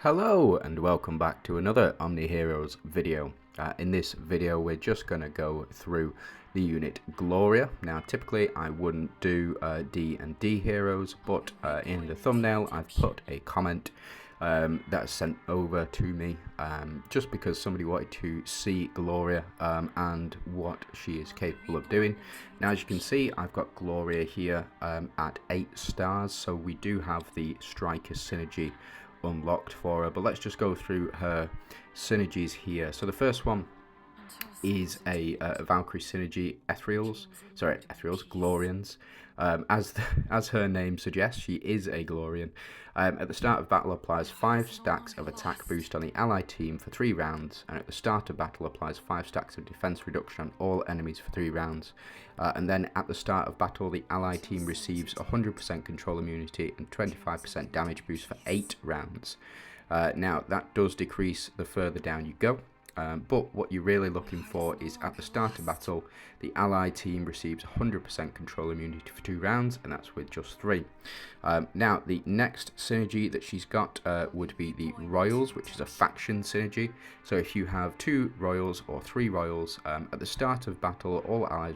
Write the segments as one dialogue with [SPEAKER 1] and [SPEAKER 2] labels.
[SPEAKER 1] Hello and welcome back to another Omniheroes video. In this video we're just going to go through the unit Gloria. Now typically I wouldn't do D and D heroes, but in the thumbnail I've put a comment that's sent over to me just because somebody wanted to see Gloria and what she is capable of doing. Now as you can see I've got Gloria here at 8 stars, so we do have the striker synergy unlocked for her, but let's just go through her synergies here. So the first one is a Valkyrie synergy, Ethereals, Glorians. As her name suggests, she is a Glorian. At the start of battle applies 5 stacks of attack boost on the allied team for 3 rounds, and at the start of battle applies 5 stacks of defense reduction on all enemies for 3 rounds. And then at the start of battle, the allied team receives 100% control immunity and 25% damage boost for 8 rounds. Now that does decrease the further down you go. But what you're really looking for is at the start of battle, the allied team receives 100% control immunity for 2 rounds, and that's with just 3. Now, the next synergy that she's got would be the Royals, which is a faction synergy. So if you have 2 Royals or 3 Royals, at the start of battle, all allies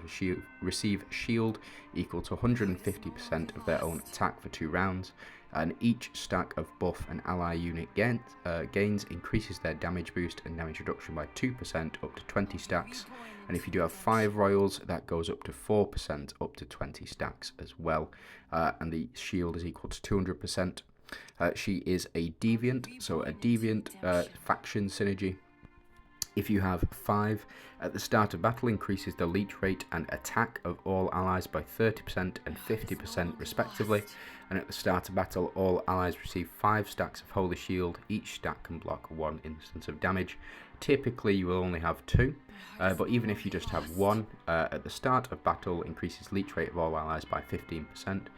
[SPEAKER 1] receive shield equal to 150% of their own attack for 2 rounds. And each stack of buff an ally unit gains increases their damage boost and damage reduction by 2% up to 20 stacks. And if you do have 5 Royals, that goes up to 4% up to 20 stacks as well. And the shield is equal to 200%. She is a Deviant, so a Deviant faction synergy. If you have 5, at the start of battle increases the leech rate and attack of all allies by 30% and 50% respectively. And at the start of battle, all allies receive 5 stacks of Holy Shield. Each stack can block 1 instance of damage. Typically you will only have 2, but even if you just have 1, at the start of battle increases leech rate of all allies by 15%.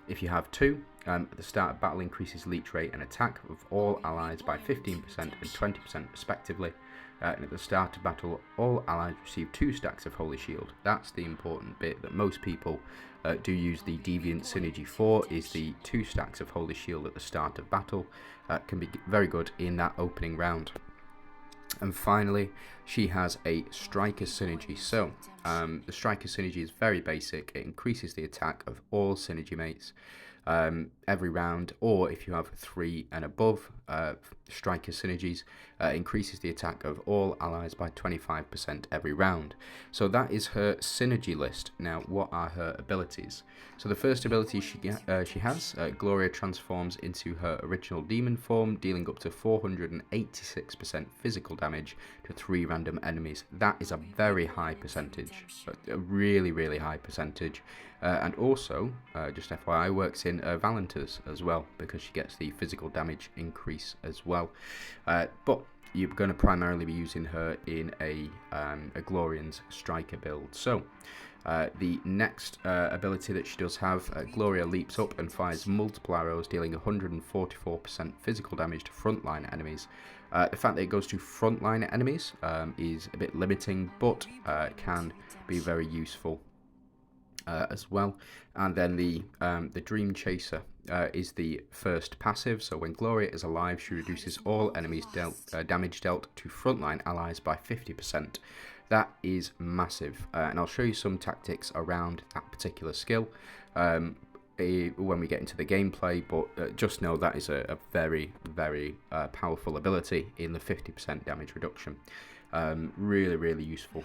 [SPEAKER 1] If you have 2, at the start of battle increases leech rate and attack of all allies by 15% and 20% respectively. And at the start of battle, all allies receive 2 stacks of Holy Shield. That's the important bit that most people do use the Deviant synergy for, is the 2 stacks of Holy Shield at the start of battle. Can be very good in that opening round. And finally, she has a striker synergy. So the striker synergy is very basic. It increases the attack of all synergy mates every round, or if you have 3 and above striker synergies, increases the attack of all allies by 25% every round. So that is her synergy list. Now, what are her abilities? So the first ability she has, Gloria transforms into her original demon form, dealing up to 486% physical damage to 3 random enemies. That is a very high percentage, a really high percentage. And also, just FYI, works in Valentas as well, because she gets the physical damage increase as well. But you're going to primarily be using her in a Glorian's striker build. So the next ability that she does have, Gloria leaps up and fires multiple arrows, dealing 144% physical damage to frontline enemies. The fact that it goes to frontline enemies is a bit limiting, but can be very useful as well. And then the Dream Chaser is the first passive. So when Gloria is alive, she reduces all enemies damage dealt to frontline allies by 50%. That is massive, and I'll show you some tactics around that particular skill when we get into the gameplay, but just know that is a very powerful ability in the 50% damage reduction. Really useful.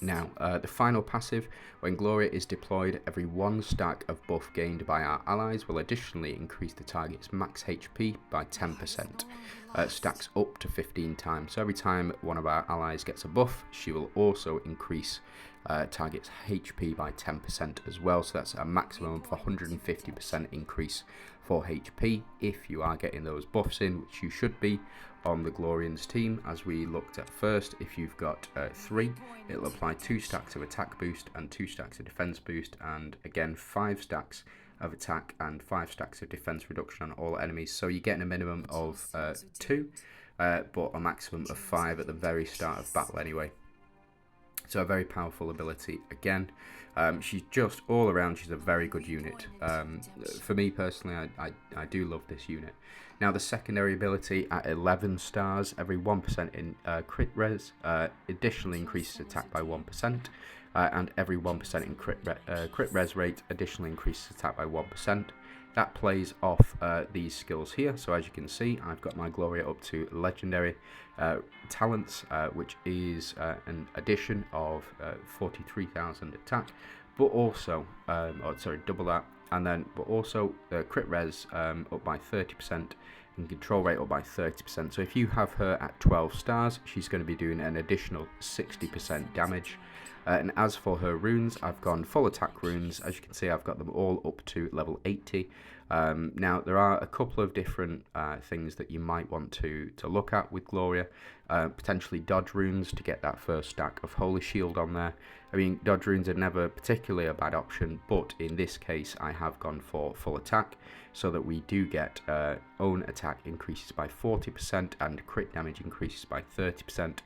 [SPEAKER 1] Now, the final passive, when Gloria is deployed, every 1 stack of buff gained by our allies will additionally increase the target's max HP by 10%. Stacks up to 15 times. So every time one of our allies gets a buff, she will also increase target's HP by 10% as well. So that's a maximum of 150% increase for HP if you are getting those buffs in, which you should be on the Glorian's team. As we looked at first, if you've got 3, it'll apply 2 stacks of attack boost and 2 stacks of defense boost, and again 5 stacks of attack and 5 stacks of defense reduction on all enemies. So you're getting a minimum of 2, but a maximum of 5 at the very start of battle anyway. So a very powerful ability again. She's just all around, she's a very good unit. For me personally, I do love this unit. Now the secondary ability at 11 stars, every 1% in crit res additionally increases attack by 1%, and every 1% in crit res rate additionally increases attack by 1%. That plays off these skills here. So as you can see, I've got my Gloria up to legendary talents, which is an addition of 43,000 attack, but also, double that, and then but also crit res up by 30% and control rate up by 30%. So if you have her at 12 stars, she's going to be doing an additional 60% damage. And as for her runes, I've gone full attack runes. As you can see, I've got them all up to level 80. Now, there are a couple of different things that you might want to look at with Gloria. Potentially dodge runes to get that first stack of Holy Shield on there. I mean, dodge runes are never particularly a bad option, but in this case, I have gone for full attack so that we do get own attack increases by 40% and crit damage increases by 30%.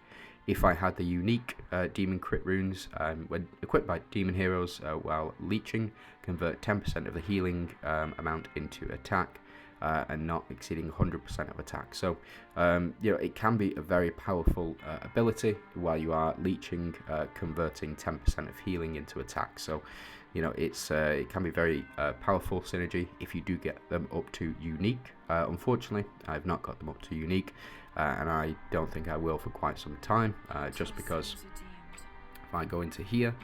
[SPEAKER 1] If I had the unique demon crit runes, when equipped by demon heroes while leeching, convert 10% of the healing amount into attack and not exceeding 100% of attack. So, it can be a very powerful ability while you are leeching, converting 10% of healing into attack. So, it can be very powerful synergy if you do get them up to unique. Unfortunately, I've not got them up to unique. And I don't think I will for quite some time, just because if I go into here,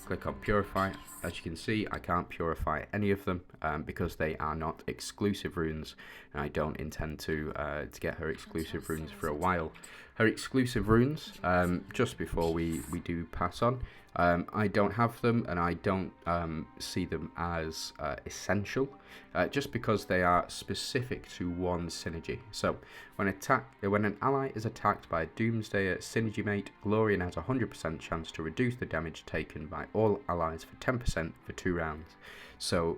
[SPEAKER 1] click on Purify, as you can see, I can't purify any of them because they are not exclusive runes, and I don't intend to get her exclusive runes for a while. Her exclusive runes, just before we do pass on, I don't have them, and I don't see them as essential, just because they are specific to one synergy. So when an ally is attacked by a Doomsdayer synergy mate, Glorian has a 100% chance to reduce the damage taken by all allies for 10% for 2 rounds. So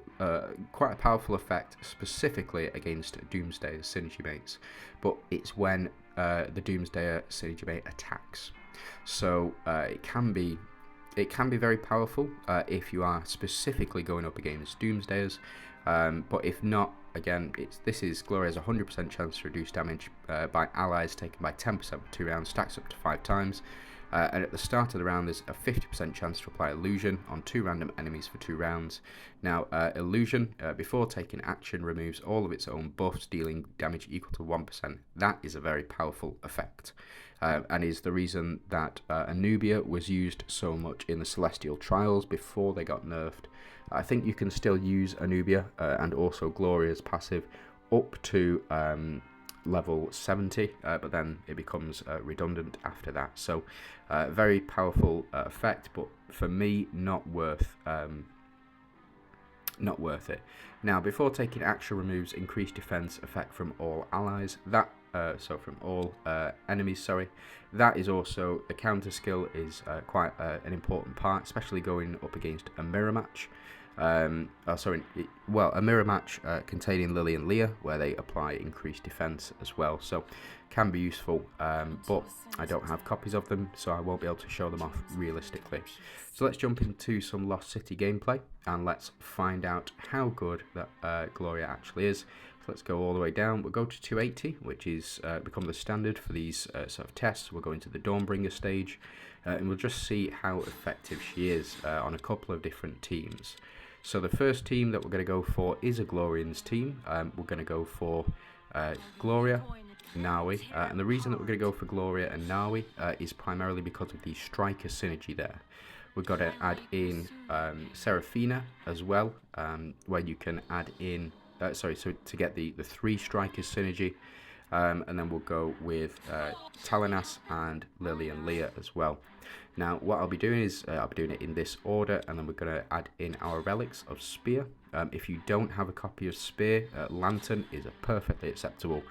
[SPEAKER 1] quite a powerful effect specifically against Doomsdayer synergy mates, but it's when the Doomsdayer synergy mate attacks. So it can be very powerful if you are specifically going up against Doomsdayers, but if not, again, this is Gloria's 100% chance to reduce damage by allies taken by 10% for 2 rounds, stacks up to 5 times. And at the start of the round, there's a 50% chance to apply illusion on 2 random enemies for 2 rounds. Now, illusion, before taking action, removes all of its own buffs, dealing damage equal to 1%. That is a very powerful effect, and is the reason that Anubia was used so much in the Celestial Trials before they got nerfed. I think you can still use Anubia and also Gloria's passive up to level 70, but then it becomes redundant after that. So very powerful effect, but for me not worth it. Now, before taking action, removes increased defense effect from all allies. From all enemies, sorry. That is also, the counter skill is quite an important part, especially going up against a mirror match. A mirror match containing Lily and Leah, where they apply increased defense as well, so can be useful, but I don't have copies of them, so I won't be able to show them off realistically. So let's jump into some Lost City gameplay, and let's find out how good that Gloria actually is. So let's go all the way down. We'll go to 280, which is become the standard for these sort of tests. We'll go into the Dawnbringer stage, and we'll just see how effective she is on a couple of different teams. So the first team that we're going to go for is a Glorian's team. We're going to go for Gloria, Nawi, and the reason that we're going to go for Gloria and Nawi is primarily because of the striker synergy there. We've got to add in Seraphina as well, where you can add in, so to get the 3 strikers synergy, and then we'll go with Talanas and Lily and Leah as well. Now, what I'll be doing is I'll be doing it in this order, and then we're going to add in our relics of Spear. If you don't have a copy of Spear, Lantern is a perfectly acceptable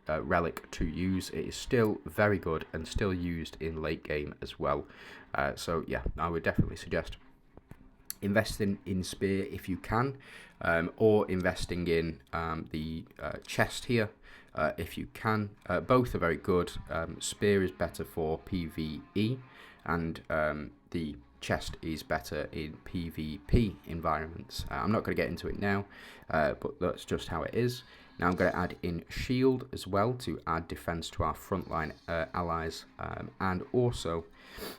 [SPEAKER 1] relic to use. It is still very good and still used in late game as well. So yeah, I would definitely suggest investing in Spear if you can, or investing in the chest here if you can. Both are very good. Spear is better for PvE, and the chest is better in PvP environments. I'm not going to get into it now, but that's just how it is. Now I'm going to add in shield as well to add defense to our frontline allies, and also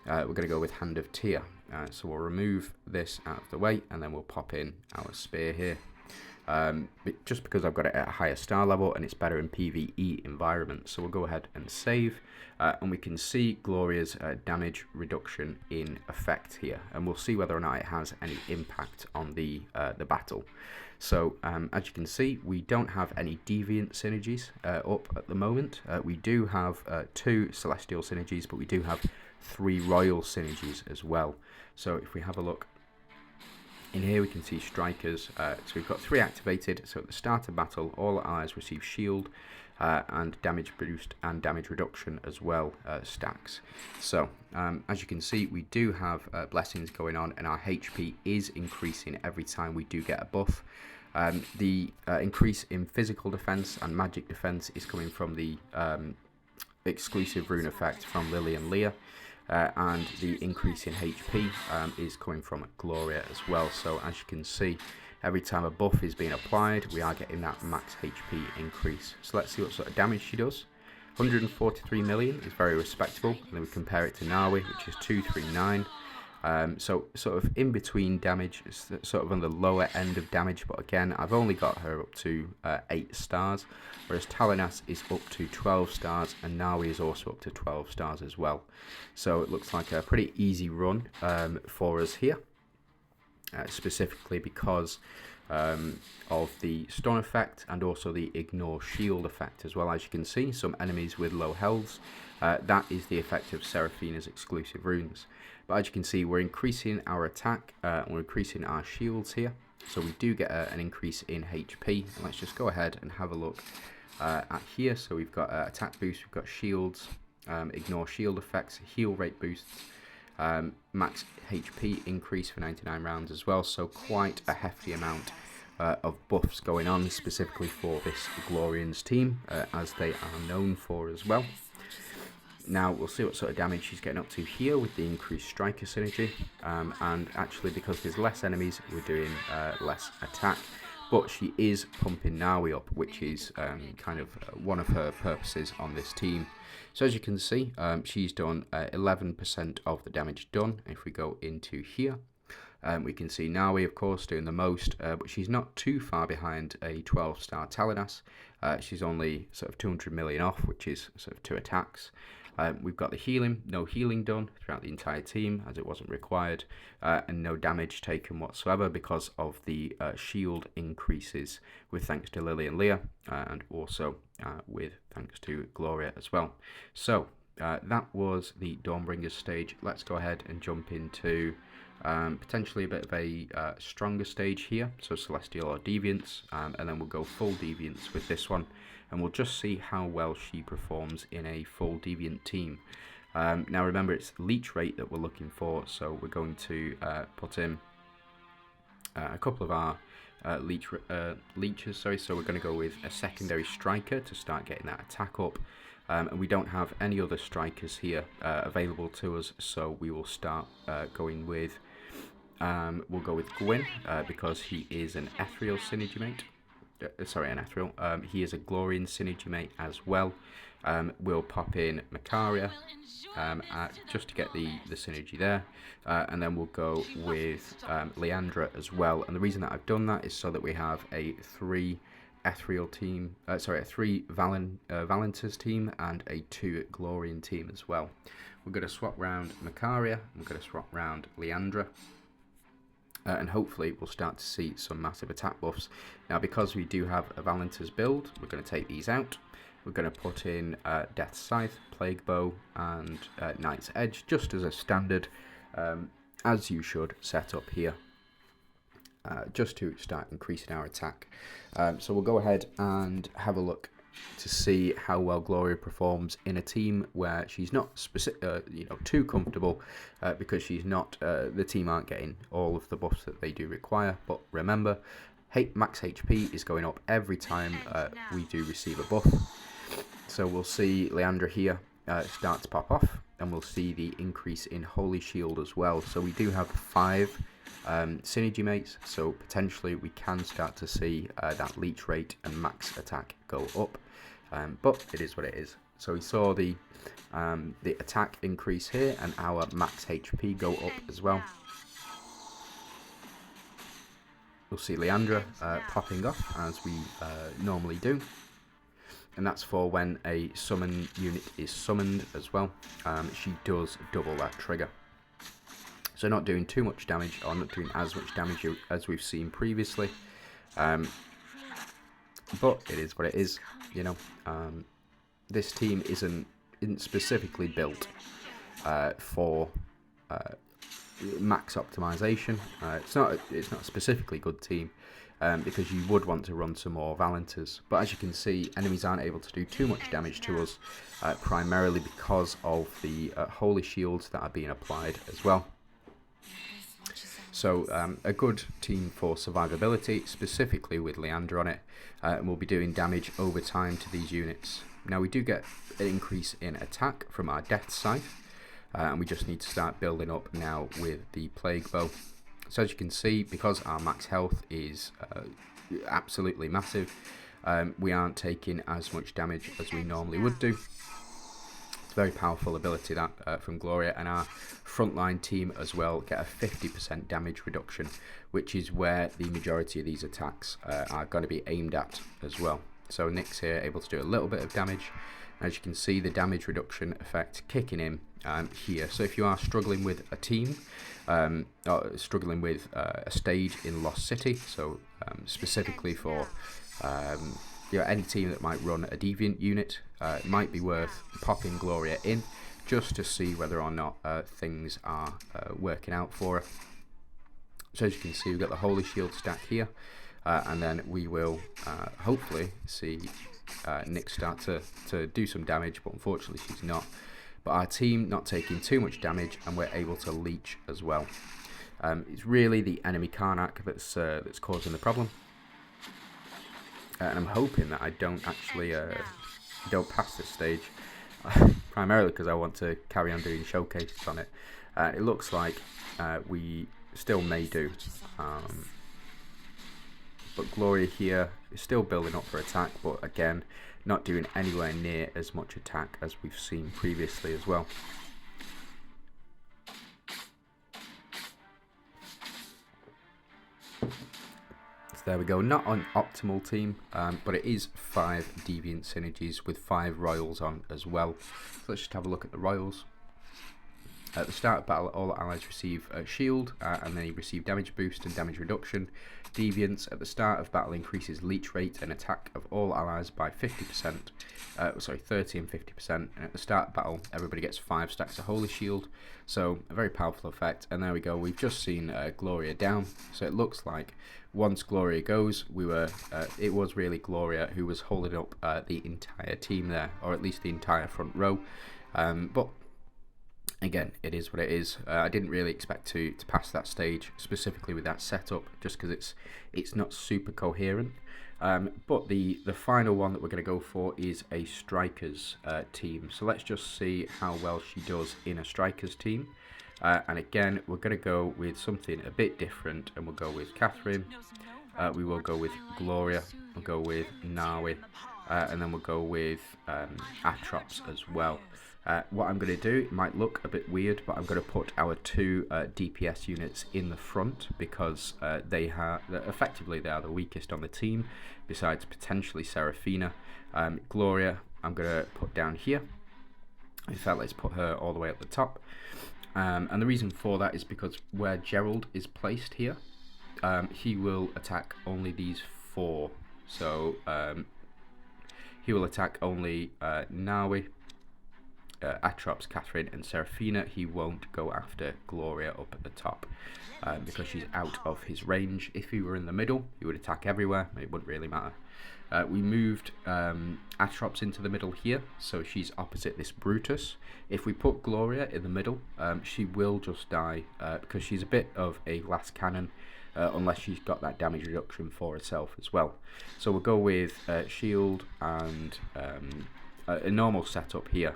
[SPEAKER 1] we're going to go with Hand of Tyr. So we'll remove this out of the way, and then we'll pop in our spear here. Just because I've got it at a higher star level and it's better in PvE environments. So we'll go ahead and save, and we can see Gloria's damage reduction in effect here, and we'll see whether or not it has any impact on the battle. So as you can see, we don't have any Deviant synergies up at the moment. We do have 2 Celestial synergies, but we do have 3 Royal synergies as well. So if we have a look in here, we can see strikers. So we've got 3 activated. So at the start of battle, all allies receive shield and damage boost and damage reduction as well stacks. So as you can see, we do have blessings going on, and our HP is increasing every time we do get a buff. The increase in physical defense and magic defense is coming from the exclusive rune effect from Lillian Leah. And the increase in HP is coming from Gloria as well. So as you can see, every time a buff is being applied, we are getting that max HP increase. So let's see what sort of damage she does. 143 million is very respectable. And then we compare it to Nawi, which is 239. So sort of in between damage, it's sort of on the lower end of damage, but again, I've only got her up to 8 stars, whereas Talanas is up to 12 stars, and Nawi is also up to 12 stars as well. So it looks like a pretty easy run for us here, specifically because of the stun effect and also the ignore shield effect as well. As you can see, some enemies with low healths, that is the effect of Seraphina's exclusive runes. But as you can see, we're increasing our attack, we're increasing our shields here, so we do get an increase in HP. And let's just go ahead and have a look at here. So we've got attack boost, we've got shields, ignore shield effects, heal rate boosts, max HP increase for 99 rounds as well. So quite a hefty amount of buffs going on, specifically for this Glorian's team, as they are known for as well. Now we'll see what sort of damage she's getting up to here with the increased striker synergy, and actually because there's less enemies, we're doing less attack, but she is pumping Nawi up, which is kind of one of her purposes on this team. So as you can see, she's done 11% of the damage done. If we go into here, we can see Nawi, of course, doing the most, but she's not too far behind a 12-star Talanas. She's only sort of 200 million off, which is sort of 2 attacks. We've got the healing, no healing done throughout the entire team as it wasn't required, and no damage taken whatsoever because of the shield increases with thanks to Lillian Leah, and also with thanks to Gloria as well. So that was the Dawnbringers stage. Let's go ahead and jump into potentially a bit of a stronger stage here, so Celestial or Deviants, and then we'll go full Deviants with this one, and we'll just see how well she performs in a full Deviant team. Now remember, it's leech rate that we're looking for, so we're going to put in a couple of our leeches, so we're going to go with a secondary striker to start getting that attack up. And we don't have any other strikers here available to us, so we will start going with, we'll go with Gwyn, because he is an ethereal synergy mate. Sorry, an ethereal. He is a Glorian synergy mate as well. We'll pop in Macaria just to get the synergy there, and then we'll go with Leandra as well. And the reason that I've done that is so that we have a 3 ethereal team, a 3 Valentas team and a 2 Glorian team as well. We're going to swap round Macaria, we're going to swap round Leandra, and hopefully we'll start to see some massive attack buffs. Now because we do have a Valentas build, we're going to take these out. We're going to put in Death's Scythe, Plague Bow and Knight's Edge, just as a standard, as you should set up here. Just to start increasing our attack. So we'll go ahead and have a look to see how well Gloria performs in a team where she's not too comfortable, because she's not the team aren't getting all of the buffs that they do require. But remember, max HP is going up every time we do receive a buff. So we'll see Leandra here start to pop off. and we'll see the increase in Holy Shield as well. So we do have 5 synergy mates, so potentially we can start to see that leech rate and max attack go up, but it is what it is. So we saw the attack increase here and our max HP go up as well. We'll see Leandra popping off as we normally do, and that's for when a summon unit is summoned as well. She does double that trigger. So not doing too much damage, or not doing as much damage as we've seen previously. But it is what it is, you know. This team isn't specifically built for max optimization. It's not a specifically good team, because you would want to run some more Valenters. But as you can see, enemies aren't able to do too much damage to us, primarily because of the holy shields that are being applied as well. So a good team for survivability, specifically with Leandra on it, and we'll be doing damage over time to these units. Now we do get an increase in attack from our Death Scythe, and we just need to start building up now with the Plague Bow. So as you can see, because our max health is absolutely massive, we aren't taking as much damage as we normally would do. It's a very powerful ability that from Gloria, and our frontline team as well get a 50% damage reduction, which is where the majority of these attacks are going to be aimed at as well. So Nyx here able to do a little bit of damage. As you can see, the damage reduction effect kicking in here. So if you are struggling with a team, or struggling with a stage in Lost City, so specifically for any team that might run a Deviant unit, it might be worth popping Gloria in just to see whether or not things are working out for her. So as you can see, we've got the Holy Shield stack here, and then we will hopefully see Nyx start to do some damage, but unfortunately she's not. But our team not taking too much damage, and we're able to leech as well. It's really the enemy Karnak that's causing the problem, and I'm hoping that I don't actually don't pass this stage, primarily because I want to carry on doing showcases on it. It looks like we still may do, but Gloria here is still building up for attack, but again not doing anywhere near as much attack as we've seen previously as well. So there we go, not an optimal team, but it is 5 Deviant synergies with 5 royals on as well. So let's just have a look at the royals. At the start of battle, all allies receive a shield, and they receive damage boost and damage reduction. Deviants at the start of battle increases leech rate and attack of all allies by 50%, 30 and 50%, and at the start of battle everybody gets 5 stacks of Holy Shield, so a very powerful effect. And there we go, we've just seen Gloria down, so it looks like once Gloria goes, it was really Gloria who was holding up the entire team there, or at least the entire front row, but again, it is what it is. I didn't really expect to pass that stage, specifically with that setup, just because it's not super coherent. But the final one that we're going to go for is a Strikers team. So let's just see how well she does in a Strikers team. And again, we're going to go with something a bit different, and we'll go with Catherine. We will go with Gloria. We'll go with Nawi. And then we'll go with Atrops as well. What I'm going to do, it might look a bit weird, but I'm going to put our 2 DPS units in the front, because effectively they are the weakest on the team, besides potentially Seraphina. Gloria I'm going to put down here. In fact, let's put her all the way at the top. And the reason for that is because where Gerald is placed here, he will attack only these 4. So he will attack only Nawi, Atrops, Catherine and Seraphina. He won't go after Gloria up at the top, because she's out of his range. If he were in the middle, he would attack everywhere. It wouldn't really matter. We moved Atrops into the middle here, so she's opposite this Brutus. If we put Gloria in the middle, she will just die, because she's a bit of a glass cannon, unless she's got that damage reduction for herself as well. So we'll go with shield and a normal setup here,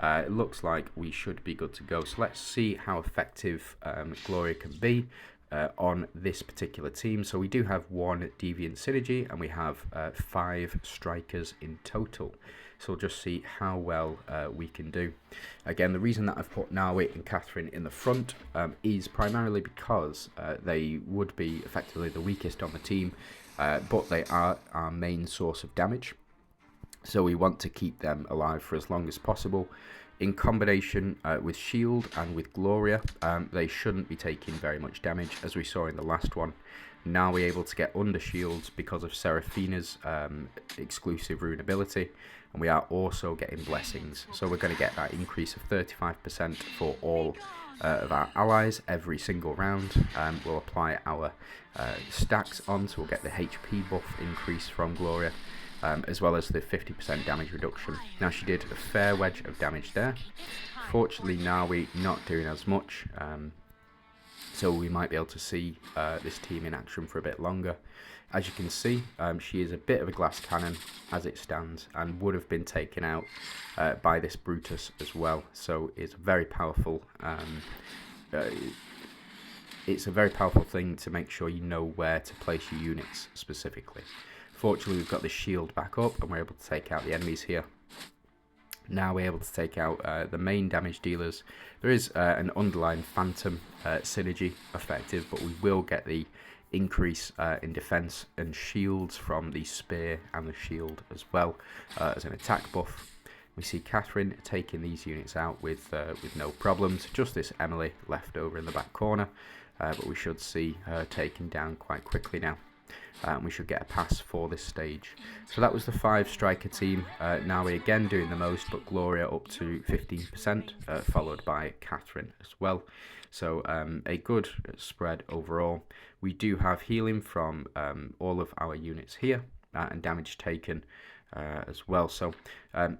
[SPEAKER 1] it looks like we should be good to go. So let's see how effective Gloria can be on this particular team. So we do have 1 Deviant synergy, and we have 5 strikers in total. So we'll just see how well we can do. Again, the reason that I've put Nawi and Catherine in the front is primarily because they would be effectively the weakest on the team, but they are our main source of damage. So we want to keep them alive for as long as possible. In combination with Shield and with Gloria, they shouldn't be taking very much damage, as we saw in the last one. Now we're able to get under shields because of Seraphina's exclusive rune ability, and we are also getting blessings. So we're going to get that increase of 35% for all of our allies every single round. We'll apply our stacks on, so we'll get the HP buff increase from Gloria. As well as the 50% damage reduction. Now she did a fair wedge of damage there. Fortunately Nawi not doing as much, so we might be able to see this team in action for a bit longer. As you can see, she is a bit of a glass cannon as it stands, and would have been taken out by this Brutus as well. So it's very powerful. It's a very powerful thing to make sure you know where to place your units specifically. Fortunately, we've got the shield back up, and we're able to take out the enemies here. Now we're able to take out the main damage dealers. There is an underlying phantom synergy effective, but we will get the increase in defense and shields from the spear and the shield as well as an attack buff. We see Catherine taking these units out with no problems. Just this Emily left over in the back corner, but we should see her taken down quite quickly now. We should get a pass for this stage. So that was the 5 striker team. Now we're again doing the most, but Gloria up to 15%, followed by Catherine as well. So a good spread overall. We do have healing from all of our units here, and damage taken as well. So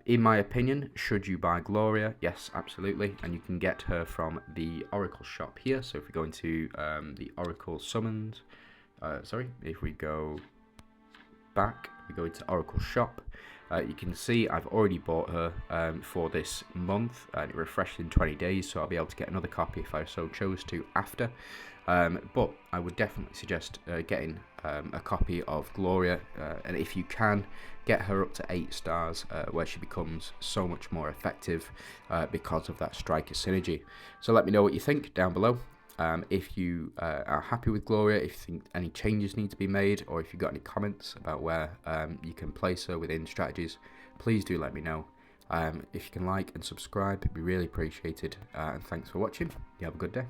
[SPEAKER 1] in my opinion, should you buy Gloria? Yes, absolutely. And you can get her from the Oracle shop here. So if we go into the Oracle summons, if we go back, we go into Oracle shop, you can see I've already bought her for this month, and it refreshed in 20 days, so I'll be able to get another copy if I so chose to after. But I would definitely suggest getting a copy of Gloria, and if you can, get her up to 8 stars, where she becomes so much more effective because of that striker synergy. So let me know what you think down below. If you are happy with Gloria, if you think any changes need to be made, or if you've got any comments about where you can place her within strategies, please do let me know. If you can like and subscribe, it'd be really appreciated, and thanks for watching. You have a good day.